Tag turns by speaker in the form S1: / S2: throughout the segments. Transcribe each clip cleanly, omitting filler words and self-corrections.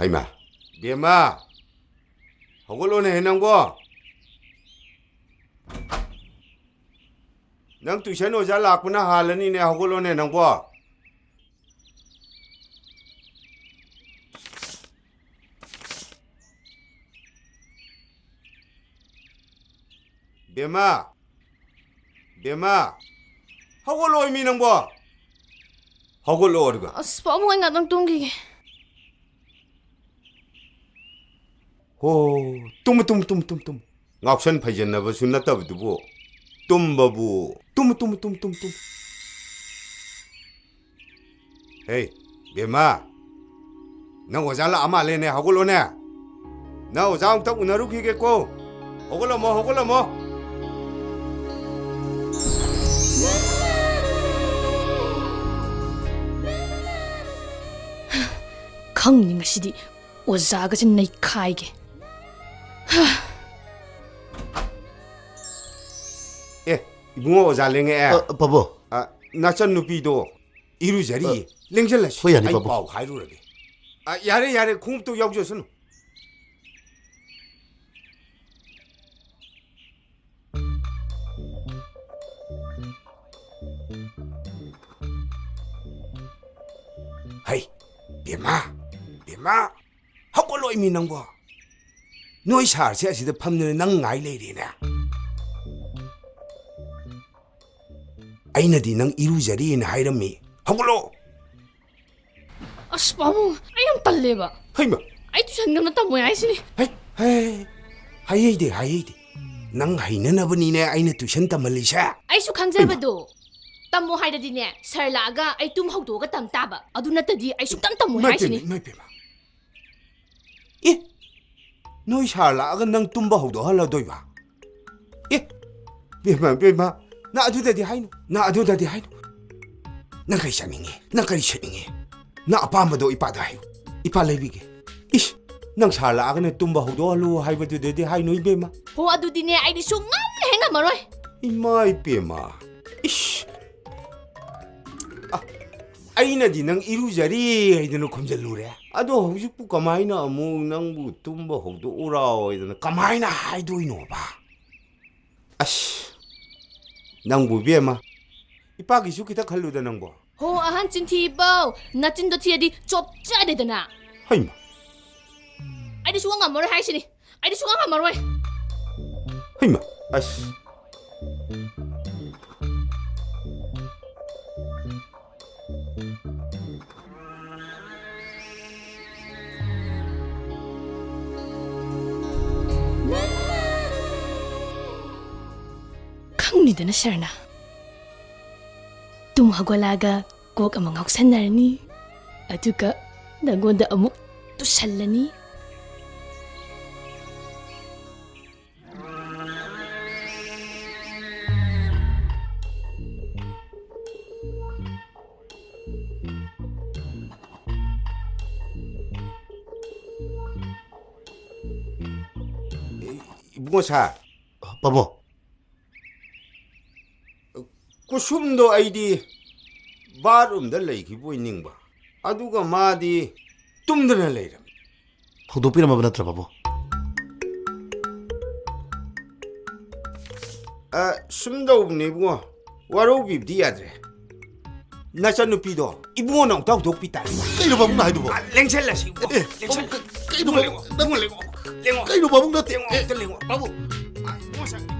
S1: 하이마 비엠마 허걸로네 해낭고 낭 투션 오자 락구나 할라니네 허걸로네 낭고 비엠마 허걸로 이미 낭고 허걸로 어르가
S2: 스파몽이 나랑 동기
S1: 오, ตุ้무 ngọc xuân phải dân vào xuân nát tập du ตุ้m babu ตุ้m hey bema nang ozala ama le ne hagolo ne na ozang tak unaru ki ke ko hogolo mo
S2: 강닝 시디 오자가 진 내 카이게
S1: 이붕어 오잘랭에
S3: 바보
S1: 나천 누비도 이루자리 랭절라시
S3: 호야니 바보
S1: 아우 가이루라게 야래 공업도 역조선 하이 비마 헛걸로 이미 난거 너희 살세 시대 팜는 낭 나이레리네 아이나디 낭 이루자리는 하이람미 헛걸로
S2: 스파몽 아이엄 딸레바
S1: 하이마
S2: 아이 투션 gamna tamoy 아이시니
S1: 하이데 낭 하이나나버니네 아이나 투션 타말리샤
S2: 아이수 강제바도 tammo haidadine sarlaga ai tum haudoga tam taba aduna tadi ai suktam tammo haisini
S1: 마이페마 너희 살라가 낭 tumba haudo 할라도이바 베마 나 아두다디 하이노 나 가리 샤닝해 나 아빠마도 이빠다 하요 이빠 레비게 이씨 낭 살라가네 tumba haudo 할로 하이바두데디 하이노 이베마
S2: ho adudine ai di sungam henga maroi
S1: 이마이 베마 이씨 아이나디 낭 이루자리 하이드는 컴젤루래 아도 혹시부 가마이나 뭐 낭부 tumba haudo 오라오 하이드는 가마이나 하이도 이노바 아씨 낭부 베마 이빠기 수기다 칼루다 낭부
S2: ho ahan chinthibao nachin do thiadi chopcha de dana
S1: 하이마
S2: ai di sungam maroi haisini ai di sungam maroi
S1: 하이마 아씨
S2: 강리드나 샤나 tum hagwalaga kok amang hoksanarni aduga nagonda amuk tusallani
S1: 이붕어사
S3: 바보
S1: kushumdo aidi barumda leiki boiningba aduga madi tumdana leiram
S3: haudopiramaba natra ba보
S1: 숨도 이붕어 와로비디 야드레 나찬 누피도 이붕어 낭 덕독 피탈
S3: 까이로 바보 나 하이도
S1: 랭셀라시
S3: 까이로 바보
S1: 랭어
S3: 까이로 바보 나
S1: 랭어 바보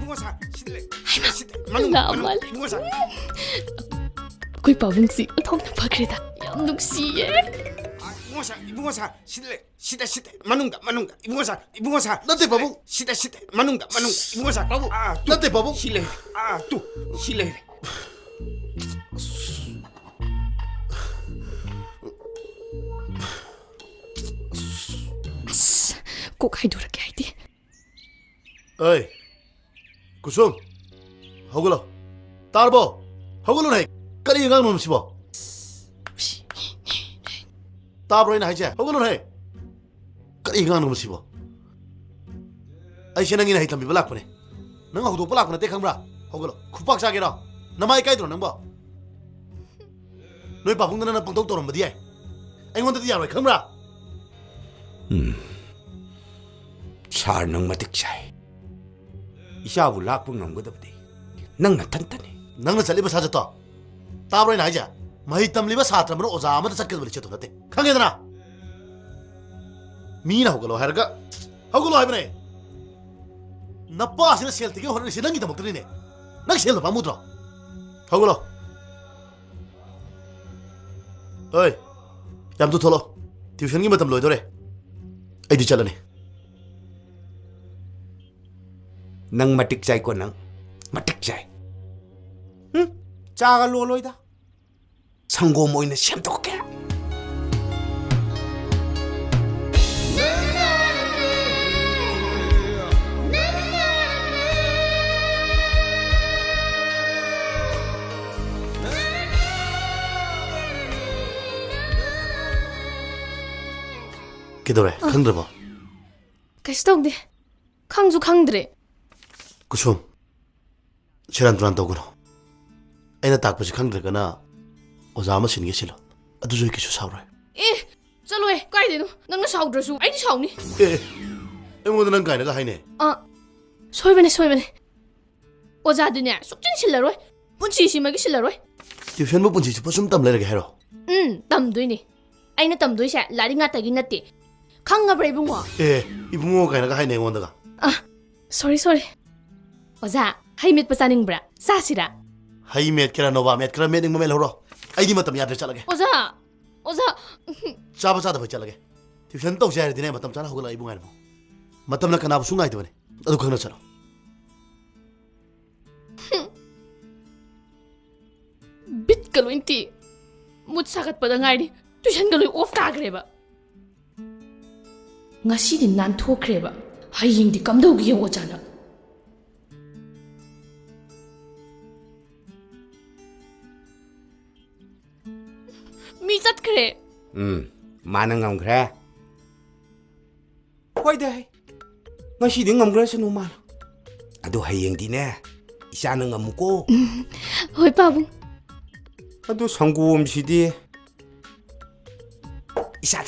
S1: 이붕어사 시들레
S2: 나말
S1: 이붕어사
S2: koy pabungsi thong na pagreda yam nuksiye
S1: 이붕어사 시들레 만웅다 이붕어사
S3: 나한테 바보
S1: 시다 만웅다 이붕어사 바보
S3: 나한테 바보
S1: 실례 또 실례
S2: 꼭 하이도라게 하이디
S3: 어이 구숨 허글러 따르보 허글러네 까리 영광 놈 씹어 따브로이나 하이제 허글러네 까리 영광 놈 씹어 아이 신앙이나 하이탐 비블락보네 너가 호도 블락보네 떼캉브라 허글러 쿠박사게라 나마이 까이드로 능봐 너희 바봉드는 뻥떡 떠는 뭐디에 앵원데도 야로이 캉브라
S1: ꯁꯥꯔ ꯅꯪ ꯃꯇꯤꯛ ꯆꯥꯏ 이샤ꯕꯨ 락ꯄ ꯉꯝꯒꯗꯕꯗꯤ ꯅꯪ ꯅꯊꯟꯇꯅꯤ
S3: ꯅꯪꯅ ꯆꯠꯂꯤꯕ ꯁꯥꯖꯠꯇꯣ ꯇꯥꯕ꯭ꯔꯣ ꯑꯩꯅ ꯍꯥꯏꯁꯦ ꯃꯍꯩ ꯇꯝꯂꯤꯕ ꯁꯥꯇ꯭ꯔ ꯑꯃꯅ ꯑꯣꯖꯥ ꯑꯃꯗ ꯆꯠꯀꯗꯕ ꯂꯤꯆꯠꯇꯨ ꯅꯠꯇꯦ ꯈꯪꯉꯦꯗꯅ ꯃꯤꯅ ꯍꯧꯒꯠꯂꯣ ꯍꯥꯏꯔꯒ ꯍꯧꯒꯠꯂꯣ ꯍꯥꯏꯕꯅꯦ ꯅꯄꯥꯁꯤꯅ ꯁꯦꯜ ꯇꯤꯡꯒꯦ ꯍꯣꯠꯅꯔꯤꯁꯦ ꯅꯪꯒꯤꯗꯃꯛꯇꯅꯤꯅꯦ ꯅꯪ ꯁꯦꯜꯗꯣ ꯄꯥꯝꯃꯨꯗ꯭ꯔꯣ ꯍꯧꯒꯠꯂꯣ ꯍꯣꯏ ꯌꯥꯝ ꯊꯨ ꯊꯣꯛꯂꯛꯑꯣ ꯇ꯭ꯌꯨꯁꯟꯒꯤ ꯃꯇꯝ ꯂꯣꯏꯗꯣꯔꯦ ꯑꯩꯗꯤ ꯆꯠꯂꯅꯤ
S1: ꯅꯪ ꯃꯇꯤꯛ ꯆꯥꯏꯀꯣ ꯅꯪ ꯃꯇꯤꯛ ꯆꯥꯏ ꯆꯥꯒ ꯂꯣꯜꯂꯣꯏꯗ ꯁꯪꯒꯣꯝ ꯑꯣꯏꯅ ꯁꯦꯝꯗꯣꯛꯀꯦ
S3: ꯀꯩꯗꯧꯔꯦ ꯈꯪꯗ꯭ꯔꯕꯣ
S2: ꯀꯩꯁꯨ ꯇꯧꯗꯦ ꯈꯪꯁꯨ ꯈꯪꯗ꯭ꯔꯦ
S3: ꯀꯨꯁꯨꯝ ꯁꯦꯔꯥꯟ ꯇꯨꯔꯥꯟ ꯇꯧꯒꯅꯨ ꯑꯩꯅ ꯇꯥꯛꯄꯁꯤ ꯈꯪꯗ꯭ꯔꯒꯅ ꯑꯣꯖా ꯑꯃ ꯁꯤꯟꯒꯦ ꯁꯤꯜꯂꯣ ꯑꯗꯨꯁꯨ ꯑꯩ ꯀꯩꯁꯨ ꯁꯥꯎꯔꯣꯏ
S2: ꯑꯦ ꯆꯠꯂꯣꯏ ꯀꯥꯏꯗꯩꯅꯣ ꯅꯪꯅ ꯁꯥꯎꯗ꯭ꯔꯁꯨ ꯑꯩꯗꯤ ꯁꯥꯎꯅꯤ
S3: ꯑꯩꯉꯣꯟꯗ ꯅꯪ ꯀꯥꯏꯅꯒ ꯍꯥꯏꯅꯦ
S2: ꯁꯣꯏꯕꯅꯦ ꯑꯣꯖꯥꯗꯨꯅꯦ ꯁꯨꯛꯆꯤꯟ ꯁꯤꯜꯂꯔꯣꯏ ꯄꯨꯟꯁꯤꯁꯤꯃꯒꯤ ꯁꯤꯜꯂꯔꯣꯏ
S3: ꯇ꯭ꯌꯨꯁꯟꯕꯨ ꯄꯨꯟꯁꯤ ꯆꯨꯞꯄ ꯁꯨꯝ ꯇꯝ ꯂꯩꯔꯒꯦ ꯍꯥꯏꯔꯣ
S2: ꯇꯝꯗꯣꯏꯅꯦ ꯑꯩꯅ ꯇꯝꯗꯣꯏꯁꯦ ꯂꯥꯏꯔꯤꯛ ꯉꯥꯛꯇꯒꯤ ꯅꯠꯇꯦ ꯈꯪꯉꯕ꯭ꯔꯥ ꯏꯕꯨꯡꯉꯣ
S3: ꯏꯕꯨꯡꯉꯣ ꯀꯥꯏꯅꯒ ꯍꯥꯏꯅꯦ ꯑꯩꯉꯣꯟꯗꯒ
S2: ꯁꯣꯔꯤ ꯑꯣꯖꯥ ꯍꯩ ꯃꯦꯠꯄ ꯆꯥꯅꯤꯡꯕ꯭ꯔꯥ ꯆꯥꯁꯤꯔꯥ
S3: ꯍꯩ ꯃꯦꯠꯀꯦꯔꯥ ꯅꯣꯕꯥ ꯃꯦꯠꯀꯦꯔꯥ ꯃꯦꯠꯅꯤꯡꯕ ꯃꯦꯠꯍꯧꯔꯣ ꯑꯩꯗꯤ ꯃꯇꯝ ꯌꯥꯗ꯭ꯔꯦ ꯆꯠꯂꯒꯦ
S2: ꯑꯣꯖꯥ
S3: ꯆꯥꯕ ꯆꯥꯗꯕ ꯆꯠꯂꯒꯦ ꯇ꯭ꯌꯨꯁꯟ ꯇꯧꯁꯦ ꯍꯥꯏꯔꯗꯤꯅꯦ ꯃꯇꯝ ꯆꯥꯅ ꯍꯧꯒꯠꯂꯒ ꯏꯕꯨꯡ ꯉꯥꯏꯔꯝꯃꯣ ꯃꯇꯝꯅ ꯀꯅꯥꯕꯨꯁꯨ ꯉꯥꯏꯗꯕꯅꯦ ꯑꯗꯨ ꯈꯪꯅ ꯆꯠꯂꯣ
S2: ꯕꯤꯠꯀ ꯂꯣꯏ ꯇꯦꯛ ꯃꯨꯠ ꯁꯥꯒꯠꯄꯗ ꯉꯥꯏꯔꯤ ꯇ꯭ꯌꯨꯁꯟꯒ ꯂꯣꯏ ꯑꯣꯐ ꯇꯥꯈ꯭ꯔꯦꯕ ꯉꯁꯤꯗꯤ ꯅꯥꯟꯊꯣꯛꯈ꯭ꯔꯦꯕ ꯍꯌꯦꯡꯗꯤ ꯀꯝꯗꯧꯒꯦ ꯌꯦꯡꯉꯣ ꯑꯣꯖꯥꯅ ꯃꯤ ꯆꯠꯈ꯭ꯔꯦ
S1: ꯃꯥꯅ ꯉꯝꯈ꯭ꯔꯦ ꯍꯣꯏꯗ ꯉꯁꯤꯗꯤ ꯉꯝꯈ꯭ꯔꯁꯅꯨ ꯃꯥꯅ ꯑꯗꯣ ꯍꯌꯦꯡꯗꯤꯅꯦ 이샤는ꯉꯝꯃꯨꯀꯣ
S2: ꯍꯣꯏ ꯄꯥꯕꯨꯡ
S1: ꯑꯗꯣ ꯁꯪꯒꯣꯝꯁꯤꯗꯤ 이샤